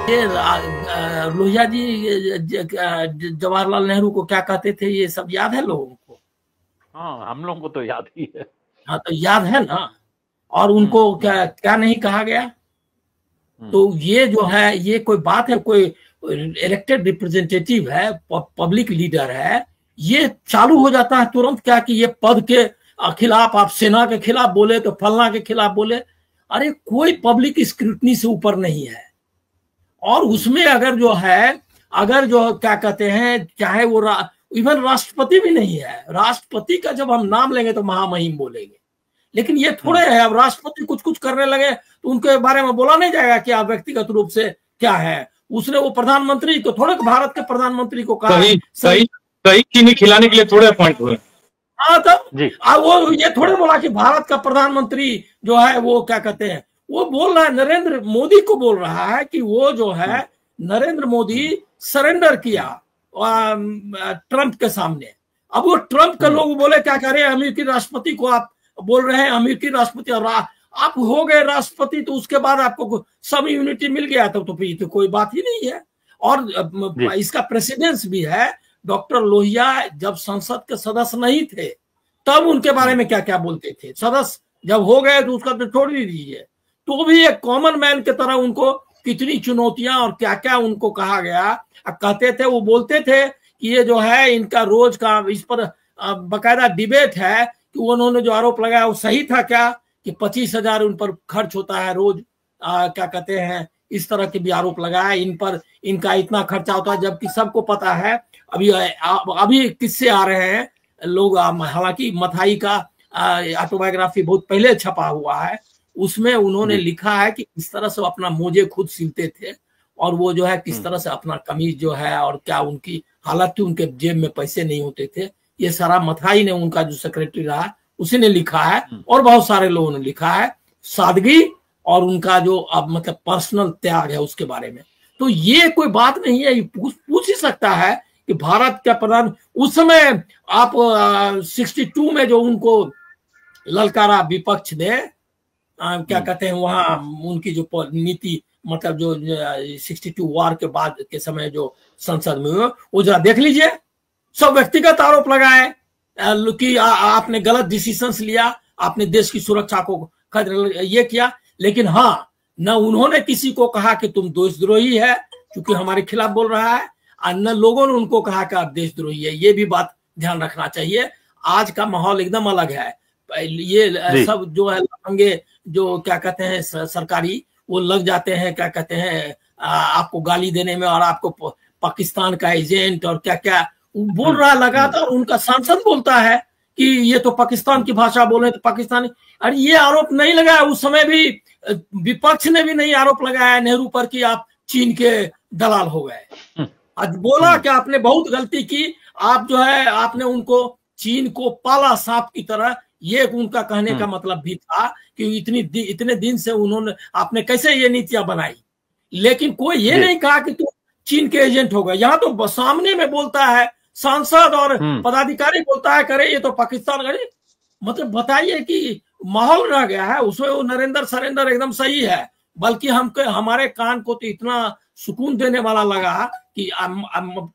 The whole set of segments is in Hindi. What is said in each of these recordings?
ये लोहिया जी जवाहरलाल नेहरू को क्या कहते थे, ये सब याद है लोगों को? हाँ, हम लोगों को तो याद ही है। हाँ, तो याद है ना। और उनको क्या क्या नहीं कहा गया? तो ये जो है, ये कोई बात है? कोई इलेक्टेड रिप्रेजेंटेटिव है, पब्लिक लीडर है, ये चालू हो जाता है तुरंत क्या कि ये पद के खिलाफ, आप सेना के खिलाफ बोले तो फलना के खिलाफ बोले। अरे कोई पब्लिक स्क्रूटनी से ऊपर नहीं है। और उसमें अगर जो है, अगर जो क्या कहते हैं, चाहे वो इवन राष्ट्रपति भी नहीं है, राष्ट्रपति का जब हम नाम लेंगे तो महामहिम बोलेंगे। लेकिन ये थोड़े है, अब राष्ट्रपति कुछ कुछ करने लगे तो उनके बारे में बोला नहीं जाएगा कि आप व्यक्तिगत रूप से क्या है। उसने वो प्रधानमंत्री को थोड़े, भारत के प्रधानमंत्री को कहा कहीं चीनी खिलाने के लिए थोड़े अपॉइंट हुए। हाँ, तब वो ये थोड़े बोला कि भारत का प्रधानमंत्री जो है वो क्या कहते हैं, वो बोल रहा है, नरेंद्र मोदी को बोल रहा है कि वो जो है नरेंद्र मोदी सरेंडर किया ट्रंप के सामने। अब वो ट्रंप के लोग बोले क्या कह रहे हैं, अमेरिकी राष्ट्रपति को आप बोल रहे हैं अमेरिकी राष्ट्रपति, और आप हो गए राष्ट्रपति तो उसके बाद आपको सब इम्यूनिटी मिल गया, तो फिर तो कोई बात ही नहीं है। और इसका प्रेसिडेंस भी है। डॉक्टर लोहिया जब संसद के सदस्य नहीं थे तब उनके बारे में क्या क्या बोलते थे, सदस्य जब हो गए तो उसका तो छोड़ ही दीजिए, तो भी एक कॉमन मैन की तरह उनको कितनी चुनौतियां और क्या क्या उनको कहा गया। कहते थे, वो बोलते थे कि ये जो है इनका रोज का, इस पर बकायदा डिबेट है कि उन्होंने जो आरोप लगाया वो सही था क्या, कि 25,000 उन पर खर्च होता है रोज, क्या कहते हैं, इस तरह के भी आरोप लगाया इन पर, इनका इतना खर्चा होता है, जबकि सबको पता है। अभी किससे आ रहे हैं लोग, हालांकि मथाई का ऑटोबायोग्राफी बहुत पहले छपा हुआ है, उसमें उन्होंने लिखा है कि किस तरह से अपना मोजे खुद सिलते थे, और वो जो है किस तरह से अपना कमीज जो है, और क्या उनकी हालत थी, उनके जेब में पैसे नहीं होते थे। ये सारा मथाई ने, उनका जो सेक्रेटरी रहा, उसी ने लिखा है, और बहुत सारे लोगों ने लिखा है, सादगी और उनका जो अब मतलब पर्सनल त्याग है उसके बारे में। तो ये कोई बात नहीं है, पूछ ही सकता है कि भारत का प्रधान उस समय, आप 62 में जो उनको ललकारा विपक्ष ने, क्या कहते हैं, वहां उनकी जो नीति, मतलब जो 62 वार के बाद के समय जो संसद में हुए, वो जरा देख लीजिए। सब व्यक्तिगत आरोप लगाए कि आपने गलत डिसीजंस लिया, आपने देश की सुरक्षा को ये किया। लेकिन हाँ, न उन्होंने किसी को कहा कि तुम देशद्रोही है क्योंकि हमारे खिलाफ बोल रहा है, और न लोगों ने उनको कहा कि आप देशद्रोही है। ये भी बात ध्यान रखना चाहिए। आज का माहौल एकदम अलग है। ये सब जो है लफंगे, जो क्या कहते हैं सरकारी, वो लग जाते हैं, क्या कहते हैं, आपको गाली देने में, और आपको पाकिस्तान का एजेंट और क्या क्या बोल रहा है लगातार। उनका सांसद बोलता है कि ये तो पाकिस्तान की भाषा बोले, तो पाकिस्तानी। अरे ये आरोप नहीं लगाया, उस समय भी विपक्ष ने भी नहीं आरोप लगाया नेहरू पर कि आप चीन के दलाल हो गए। आज बोला कि आपने बहुत गलती की, आप जो है आपने उनको चीन को पाला सांप की तरह। ये उनका कहने का मतलब भी था कि इतने दिन से उन्होंने, आपने कैसे ये नीतियां बनाई। लेकिन कोई ये नहीं कहा कि तू चीन के एजेंट हो गए। यहाँ तो सामने में बोलता है सांसद और पदाधिकारी, बोलता है करे ये तो पाकिस्तान। करे मतलब बताइए कि माहौल रह गया है उसमें। वो नरेंद्र सरेंडर एकदम सही है, बल्कि हमारे कान को तो इतना सुकून देने वाला लगा कि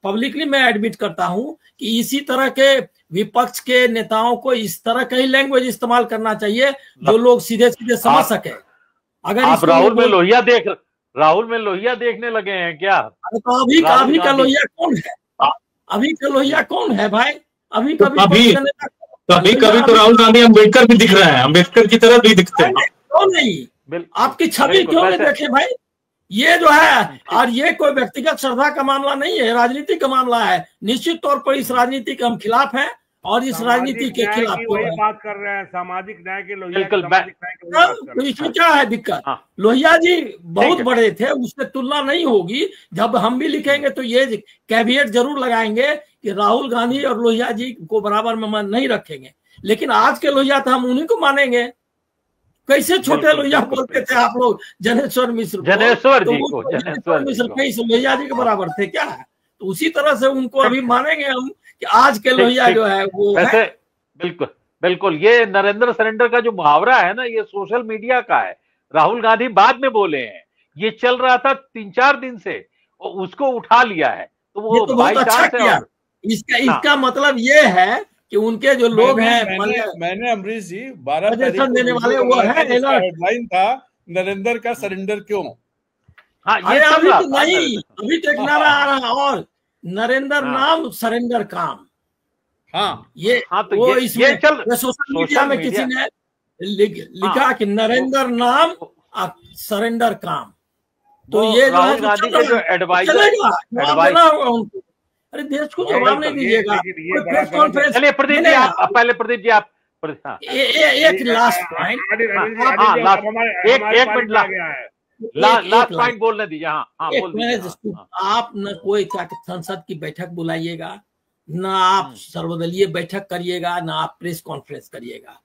पब्लिकली मैं एडमिट करता हूं कि इसी तरह के विपक्ष के नेताओं को इस तरह का ही लैंग्वेज इस्तेमाल करना चाहिए जो लोग सीधे सीधे समझ सके। अगर आप राहुल में लोहिया देखने लगे हैं क्या? तो अभी का लोहिया कौन है? अभी का लोहिया कौन है भाई? कभी तो राहुल गांधी अम्बेडकर भी दिख रहे हैं, अम्बेडकर की तरह भी दिखते हैं। क्यों नहीं? आपकी छवि क्यों नहीं देखे भाई? ये जो है, और ये कोई व्यक्तिगत श्रद्धा का मामला नहीं है, राजनीति का मामला है। निश्चित तौर पर इस राजनीति के हम खिलाफ हैं, और इस राजनीति के खिलाफ बात कर रहे हैं, सामाजिक न्याय के लोहिया। तो इसमें क्या है दिक्कत? लोहिया जी बहुत बड़े थे, उससे तुलना नहीं होगी। जब हम भी लिखेंगे तो ये कैविएट जरूर लगाएंगे कि राहुल गांधी और लोहिया जी को बराबर में नहीं रखेंगे। लेकिन आज के लोहिया तो हम उन्हीं को मानेंगे। कैसे छोटे लोहिया बोलते थे आप लोग जनेश्वर मिश्र, जनेश्वर मिश्र कैसे लोहिया जी के बराबर थे क्या? तो उसी तरह से उनको अभी मानेंगे हम कि आज के लोहिया जो है वो है। बिल्कुल ये नरेंद्र सरेंडर का जो मुहावरा है ना, ये सोशल मीडिया का है। राहुल गांधी बाद में बोले हैं ये चल रहा था 3-4 दिन से, और उसको उठा लिया है, तो वो तो बहुत अच्छा किया। इसका मतलब ये है कि उनके जो लोग हैं, मैंने अमरीश जी 12 तारीख को देने वाले वो है, हेडलाइन था नरेंद्र का सरेंडर क्यों। हाँ, ये अभी तो नहीं, अभी तो एक नारा आ रहा और नरेंद्र नाम सरेंडर काम। हाँ, ये हाँ, तो वो ये चल सोशल मीडिया में किसी ने लिखा कि नरेंद्र नाम सरेंडर काम। तो ये राहुल गांधी के जो एडवाइजर उनको, अरे देश को जवाब नहीं दीजिएगा। प्रेस कॉन्फ्रेंस, चलिए प्रदीप जी आप पहले, प्रदीप जी आप एक लास्ट पॉइंट, एक मिनट लास्ट पॉइंट बोलने दीजिए। हाँ बोल आप न कोई संसद की बैठक बुलाइएगा, ना आप सर्वदलीय बैठक करिएगा, ना आप प्रेस कॉन्फ्रेंस करिएगा।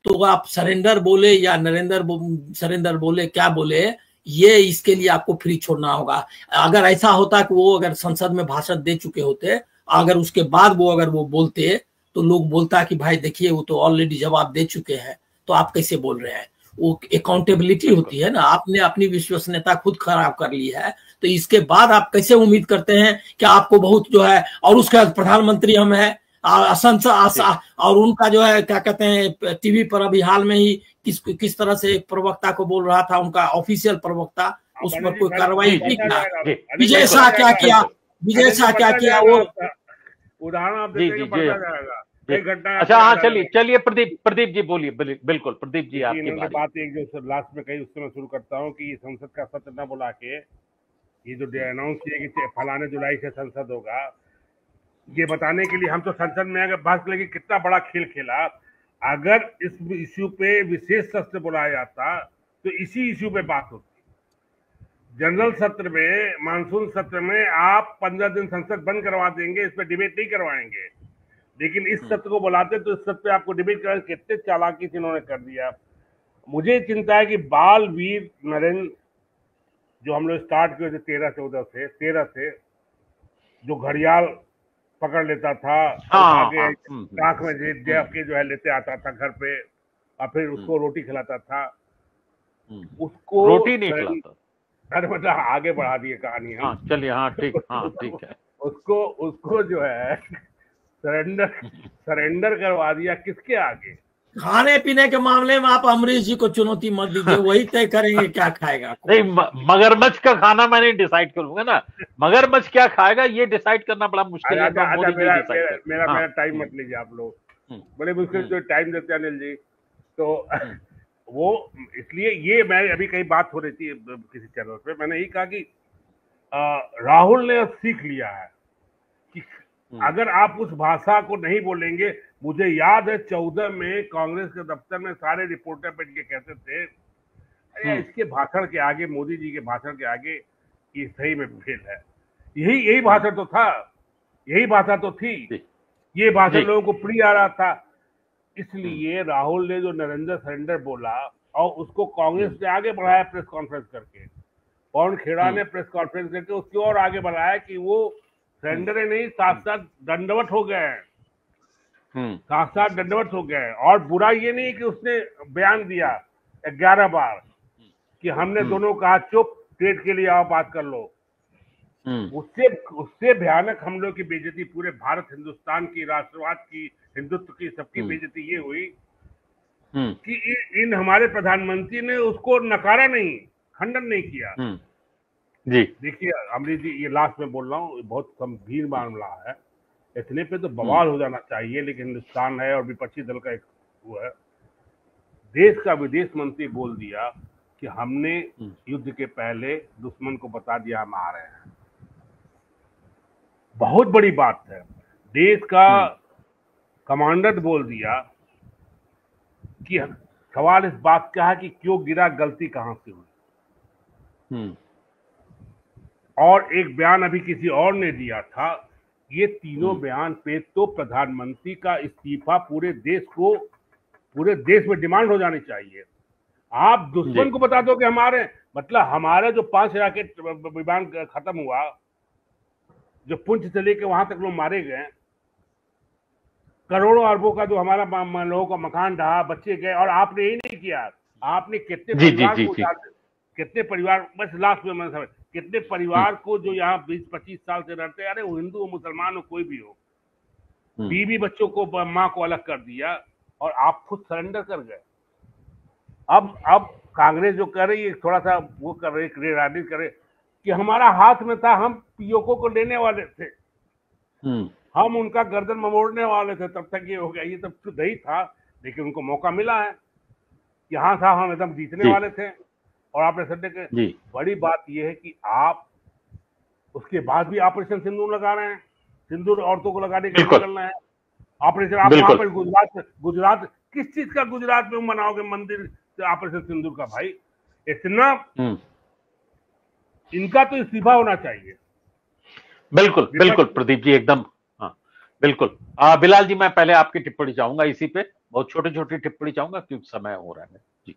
तो आप सरेंडर बोले या सरेंडर बोले, क्या बोले, ये इसके लिए आपको फ्री छोड़ना होगा। अगर ऐसा होता कि वो अगर संसद में भाषण दे चुके होते, अगर उसके बाद अगर वो बोलते, तो लोग बोलता कि भाई देखिए वो तो ऑलरेडी जवाब दे चुके हैं, तो आप कैसे बोल रहे हैं। वो अकाउंटेबिलिटी होती है ना, आपने अपनी विश्वसनीयता खुद खराब कर ली है, तो इसके बाद आप कैसे उम्मीद करते हैं कि आपको बहुत जो है, और उसके बाद प्रधानमंत्री हम है और उनका जो है क्या कहते हैं, टीवी पर अभी हाल में ही किस तरह से एक प्रवक्ता को बोल रहा था, उनका ऑफिशियल प्रवक्ता, उस पर कोई कार्रवाई नहीं किया। विजय शाह क्या किया, वो उदाहरण आप देखेंगे पता जाएगा। अच्छा, हाँ चलिए प्रदीप जी बोलिए। बिल्कुल प्रदीप जी, आपकी बात एक जो लास्ट में कही उससे मैं शुरू करता हूँ कि संसद का सत्र न बुला के ये जो अनाउंस किया कि फलाने जुलाई से संसद होगा, ये बताने के लिए हम तो संसद में अगर बात करें कि कितना बड़ा खेल खेला। अगर इस इश्यू पे विशेष सत्र बुलाया जाता तो इसी इश्यू पे बात होती। जनरल सत्र में, मानसून सत्र में आप 15 दिन संसद बंद करवा देंगे, इस पे डिबेट नहीं करवाएंगे। लेकिन इस सत्र को बुलाते तो इस सत्र पे आपको डिबेट करवाएं। कितने चालाकी से इन्होंने कर दिया। मुझे चिंता है कि बाल वीर नरेंद्र जो हम लोग स्टार्ट किए थे 13 से जो घड़ियाल पकड़ लेता था, आगे नाक में जेब के जो है लेते आता था घर पे, और फिर उसको रोटी खिलाता था, उसको रोटी नहीं खिलाता। अरे मतलब आगे बढ़ा दिए कहानी। चलिए, ठीक है। उसको जो है सरेंडर करवा दिया। किसके आगे? खाने पीने के मामले में आप अमरीश जी को चुनौती मत दीजिए, वही तय करेंगे क्या खाएगा। नहीं, मगरमच्छ का खाना मैं नहीं डिसाइड करूंगा ना, मगरमच्छ क्या खाएगा ये डिसाइड करना बड़ा मुश्किल है। मेरा टाइम मत लीजिए आप लोग, बड़े मुश्किल से टाइम देते हैं अनिल जी। तो वो इसलिए ये मैं अभी कहीं बात हो रही थी किसी चैनल पे, मैंने यही कहा कि राहुल ने सीख लिया है कि अगर आप उस भाषा को नहीं बोलेंगे। मुझे याद है 14 में कांग्रेस के दफ्तर में सारे रिपोर्टर बैठ के कहते थे अरे इसके भाषण के आगे, मोदी जी के भाषण के आगे ये सही में फेल है। यही भाषण तो था, यही भाषा तो थी, ये भाषण लोगों को प्रिय आ रहा था। इसलिए राहुल ने जो नरेंद्र सरेंडर बोला और उसको कांग्रेस ने आगे बढ़ाया प्रेस कॉन्फ्रेंस करके, पवन खेड़ा ने प्रेस कॉन्फ्रेंस करके उसकी और आगे बढ़ाया कि वो सरेंडर नहीं, साथ दंडवत हो गए, साथ दंडवत हो गए। और बुरा ये नहीं कि उसने बयान दिया 11 बार कि हमने दोनों कहा चुप, ट्रेड के लिए आओ बात कर लो। उससे भयानक हम लोग की बेइज्जती, पूरे भारत हिंदुस्तान की, राष्ट्रवाद की, हिंदुत्व की, सबकी बेइज्जती ये हुई कि इन हमारे प्रधानमंत्री ने उसको नकारा नहीं, खंडन नहीं किया। जी देखिए अमरीश जी, ये लास्ट में बोल रहा हूँ, बहुत गंभीर मामला है, इतने पे तो बवाल हो जाना चाहिए, लेकिन हिंदुस्तान है और विपक्षी दल का एक वो है। देश का विदेश मंत्री बोल दिया कि हमने युद्ध के पहले दुश्मन को बता दिया हम आ रहे हैं। बहुत बड़ी बात है। देश का कमांडर बोल दिया कि सवाल इस बात का है कि क्यों गिरा, गलती कहां से हुई। और एक बयान अभी किसी और ने दिया था। ये तीनों बयान पे तो प्रधानमंत्री का इस्तीफा पूरे देश में डिमांड हो जानी चाहिए। आप दुश्मन को बता दो कि हमारे, मतलब हमारा जो 5 रॉकेट विमान खत्म हुआ, जो पुंछ से लेके वहां तक लोग मारे गए, करोड़ों अरबों का जो हमारा लोगों का मकान ढहा, बच्चे गए, और आपने यही नहीं किया। आपने कितने कितने परिवार, बस लास्ट में मैं समझ, कितने परिवार को जो यहाँ 20-25 साल से रहते हैं, अरे वो हिंदू हो मुसलमान हो कोई भी हो, बीवी बच्चों को माँ को अलग कर दिया और आप खुद सरेंडर कर गए। अब कांग्रेस जो कर रही है थोड़ा सा वो कर रही है, राजनीति कर रही है कि हमारा हाथ में था, हम पीओके को लेने वाले थे, हम उनका गर्दन ममोड़ने वाले थे, तब तक ये हो गया। ये तब शुद्ध ही था, लेकिन उनको मौका मिला है। यहाँ था हम एकदम जीतने वाले थे और आपने सत्य के बड़ी बात यह है कि आप उसके बाद भी ऑपरेशन सिंदूर लगा रहे हैं, सिंदूर औरतों को लगाने के लिए निकलना है ऑपरेशन। आप वहां पर गुजरात किस चीज का गुजरात में बनाओगे मंदिर ऑपरेशन सिंदूर का? भाई इतना इनका तो इस्तीफा होना चाहिए। बिल्कुल बिल्कुल प्रदीप जी, एकदम हाँ बिल्कुल। बिलाल जी, मैं पहले आपकी टिप्पणी चाहूंगा इसी पे, बहुत छोटी छोटी टिप्पणी चाहूंगा क्योंकि समय हो रहा है जी।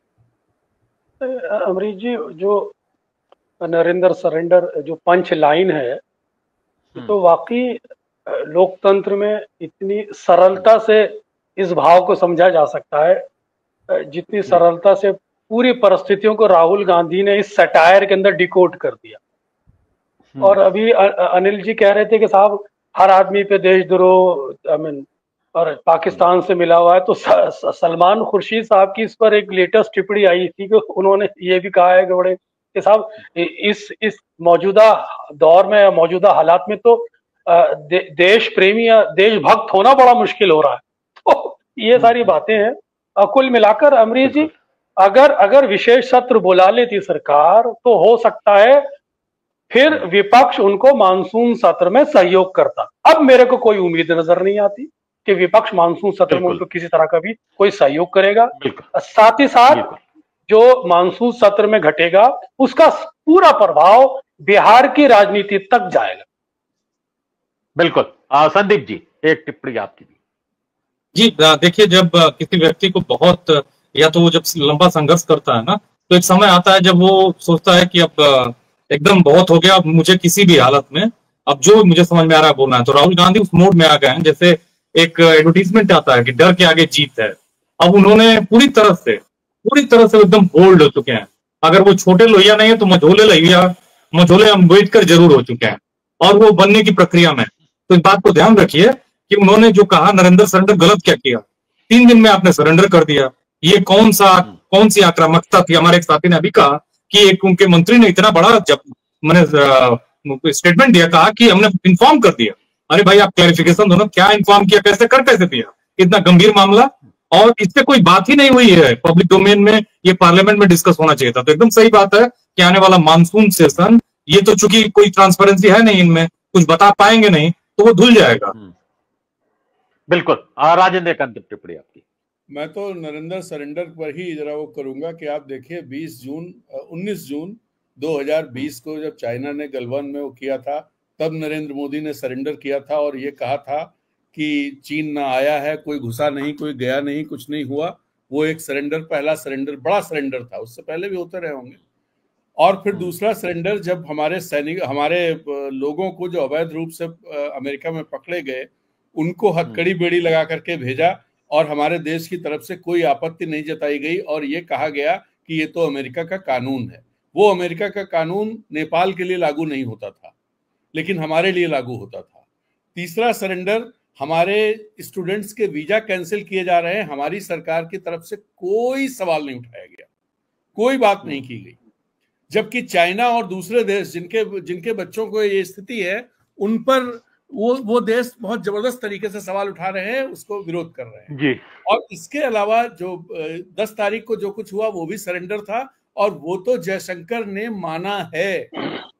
अमरीश जी, जो नरेंद्र सरेंडर जो पंच लाइन है तो वाकई लोकतंत्र में इतनी सरलता से इस भाव को समझा जा सकता है जितनी सरलता से पूरी परिस्थितियों को राहुल गांधी ने इस सटायर के अंदर डिकोड कर दिया। और अभी अनिल जी कह रहे थे कि साहब हर आदमी पे देशद्रोह और पाकिस्तान से मिला हुआ है, तो सलमान खुर्शीद साहब की इस पर एक लेटेस्ट टिप्पणी आई थी कि उन्होंने ये भी कहा है कि बड़े कि साहब इस मौजूदा दौर में, मौजूदा हालात में तो देश प्रेमी या देशभक्त होना बड़ा मुश्किल हो रहा है। तो ये सारी बातें हैं। कुल मिलाकर अमरीश जी, अगर विशेष सत्र बुला लेती सरकार तो हो सकता है फिर विपक्ष उनको मानसून सत्र में सहयोग करता। अब मेरे को कोई उम्मीद नजर नहीं आती कि विपक्ष मानसून सत्र में उनको किसी तरह का भी कोई सहयोग करेगा। साथ ही साथ जो मानसून सत्र में घटेगा उसका पूरा प्रभाव बिहार की राजनीति तक जाएगा। बिल्कुल। संदीप जी, एक टिप्पणी आपकी जी। देखिए, जब किसी व्यक्ति को बहुत, या तो वो जब लंबा संघर्ष करता है ना, तो एक समय आता है जब वो सोचता है कि अब एकदम बहुत हो गया, अब मुझे किसी भी हालत में अब जो मुझे समझ में आ रहा है बोलना है। तो राहुल गांधी उस मोड में आ गए हैं, जैसे एक एडवर्टीजमेंट आता है कि डर के आगे जीत है। अब उन्होंने पूरी तरह से एकदम बोल्ड हो चुके हैं। अगर वो छोटे लोहिया नहीं है तो मझोले अम्बेडकर जरूर हो चुके हैं और वो बनने की प्रक्रिया में। तो इस बात को ध्यान रखिए कि उन्होंने जो कहा नरेंद्र सरेंडर, गलत क्या किया? 3 दिन में आपने सरेंडर कर दिया। ये कौन सी आक्रामकता थी? हमारे एक साथी ने अभी कहा कि एक उनके मंत्री ने इतना बड़ा जब मैंने स्टेटमेंट दिया, कहा कि हमने इन्फॉर्म कर दिया। अरे भाई, आप क्लैरिफिकेशन दो ना, क्या इन्फॉर्म किया, कैसे दिया? इतना गंभीर मामला, और इससे कोई बात ही नहीं हुई है पब्लिक डोमेन में, ये पार्लियामेंट में डिस्कस होना चाहिए था। तो एकदम सही बात है कि आने वाला मानसून सेशन, ये तो चूंकि कोई ट्रांसपेरेंसी है नहीं, इनमें कुछ बता पाएंगे नहीं, तो वो धुल जाएगा। बिल्कुल। राजेंद्र, एक अंतिम टिप्पणी आपकी। मैं तो नरेंद्र सरेंडर पर ही जरा वो करूंगा कि आप देखिए 19 जून 2020 को जब चाइना ने गलवान में वो किया था, तब नरेंद्र मोदी ने सरेंडर किया था और ये कहा था कि चीन ना आया है, कोई घुसा नहीं, कोई गया नहीं, कुछ नहीं हुआ। वो एक सरेंडर, पहला सरेंडर, बड़ा सरेंडर था, उससे पहले भी होते रहे होंगे। और फिर दूसरा सरेंडर जब हमारे लोगों को जो अवैध रूप से अमेरिका में पकड़े गए, उनको हथकड़ी बेड़ी लगा करके भेजा और हमारे देश की तरफ से कोई आपत्ति नहीं जताई गई और ये कहा गया कि ये तो अमेरिका का कानून है। वो अमेरिका का कानून नेपाल के लिए लागू नहीं होता था, लेकिन हमारे लिए लागू होता था। तीसरा सरेंडर, हमारे स्टूडेंट्स के वीजा कैंसिल किए जा रहे हैं, हमारी सरकार की तरफ से कोई सवाल नहीं उठाया गया, कोई बात नहीं की गई। जबकि चाइना और दूसरे देश जिनके बच्चों को ये स्थिति है, उन पर वो देश बहुत जबरदस्त तरीके से सवाल उठा रहे हैं, उसको विरोध कर रहे हैं जी। और इसके अलावा जो 10 तारीख को जो कुछ हुआ वो भी सरेंडर था और वो तो जयशंकर ने माना है।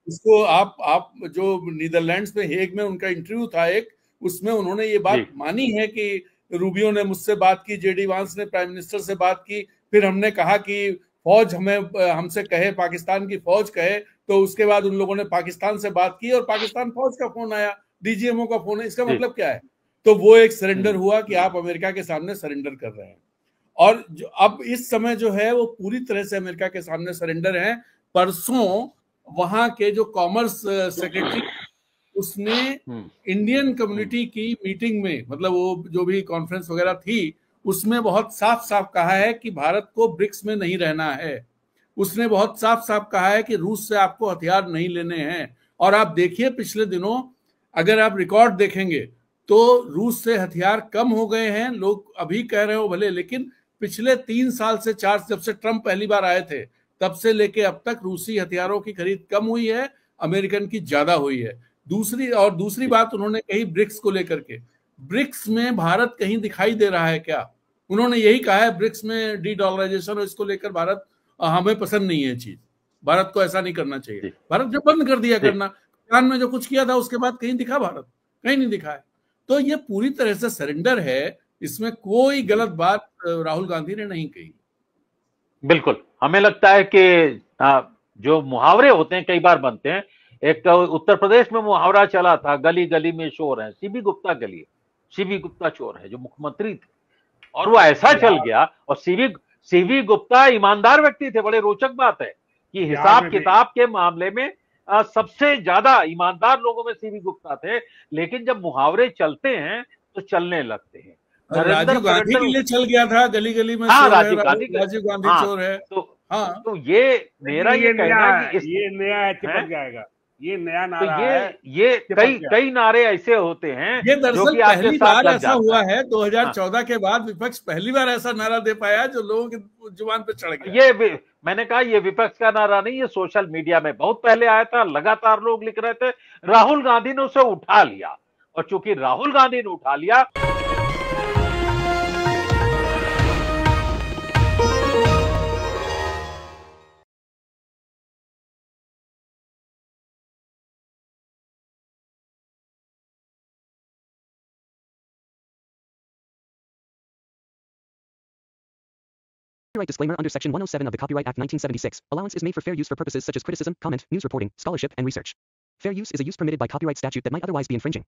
इसको आप जो नीदरलैंड्स में हेग में उनका इंटरव्यू था एक, उसमें उन्होंने ये बात मानी है कि रूबियो ने मुझसे बात की, जेडी वांस ने प्राइम मिनिस्टर से बात की, फिर हमने कहा कि फौज हमसे कहे, पाकिस्तान की फौज कहे, तो उसके बाद उन लोगों ने पाकिस्तान से बात की और पाकिस्तान फौज का फोन आया, डीजीएमओ का फोन है। इसका मतलब क्या है? तो वो एक सरेंडर हुआ कि आप अमेरिका के सामने सरेंडर कर रहे हैं। और अब इस समय जो है वो पूरी तरह से अमेरिका के सामने सरेंडर है। परसों वहां के जो कॉमर्स सेक्रेटरी, उसने इंडियन कम्युनिटी की मीटिंग में, मतलब वो जो भी कॉन्फ्रेंस वगैरह थी, उसमें बहुत साफ साफ कहा है कि भारत को ब्रिक्स में नहीं रहना है। उसने बहुत साफ साफ कहा है कि रूस से आपको हथियार नहीं लेने हैं। और आप देखिए पिछले दिनों अगर आप रिकॉर्ड देखेंगे तो रूस से हथियार कम हो गए हैं। लोग अभी कह रहे हो भले, लेकिन पिछले 3 साल से 4, जब से ट्रंप पहली बार आए थे तब से लेके अब तक रूसी हथियारों की खरीद कम हुई है, अमेरिकन की ज्यादा हुई है। दूसरी बात उन्होंने कही ब्रिक्स को लेकर के, ब्रिक्स में भारत कहीं दिखाई दे रहा है क्या? उन्होंने यही कहा है ब्रिक्स में डी-डॉलराइजेशन, इसको लेकर भारत, हमें पसंद नहीं है चीज, भारत को ऐसा नहीं करना चाहिए। भारत जो बंद कर दिया करना, ईरान में जो कुछ किया था उसके बाद कहीं दिखा भारत? कहीं नहीं दिखा है। तो ये पूरी तरह से सरेंडर है, इसमें कोई गलत बात राहुल गांधी ने नहीं कही। बिल्कुल, हमें लगता है कि जो मुहावरे होते हैं कई बार बनते हैं। एक उत्तर प्रदेश में मुहावरा चला था, गली गली में शोर है, सीबी गुप्ता गली, सीबी गुप्ता चोर है, जो मुख्यमंत्री थे, और वो ऐसा चल गया। और सीबी गुप्ता ईमानदार व्यक्ति थे। बड़े रोचक बात है कि हिसाब किताब के मामले में सबसे ज्यादा ईमानदार लोगों में सीबी गुप्ता थे, लेकिन जब मुहावरे चलते हैं तो चलने लगते हैं। राजीव गांधी के लिए चल गया था, गली गली में राजीव गांधी चोर है। तो ये मेरा ये कहना है कि ये नया है, चिपक जाएगा, ये नया नारा है। ये कई नारे ऐसे होते हैं। ये दरअसल पहली बार ऐसा हुआ है 2014 के बाद विपक्ष पहली बार ऐसा नारा दे पाया जो लोगों की जुबान पे चढ़ गया। ये मैंने कहा ये विपक्ष का नारा नहीं, ये सोशल मीडिया में बहुत पहले आया था, लगातार लोग लिख रहे थे। राहुल गांधी ने उसे उठा लिया, और चूंकि राहुल गांधी ने उठा लिया, Copyright disclaimer under Section 107 of the Copyright Act 1976. Allowance is made for fair use for purposes such as criticism, comment, news reporting, scholarship, and research. Fair use is a use permitted by copyright statute that might otherwise be infringing.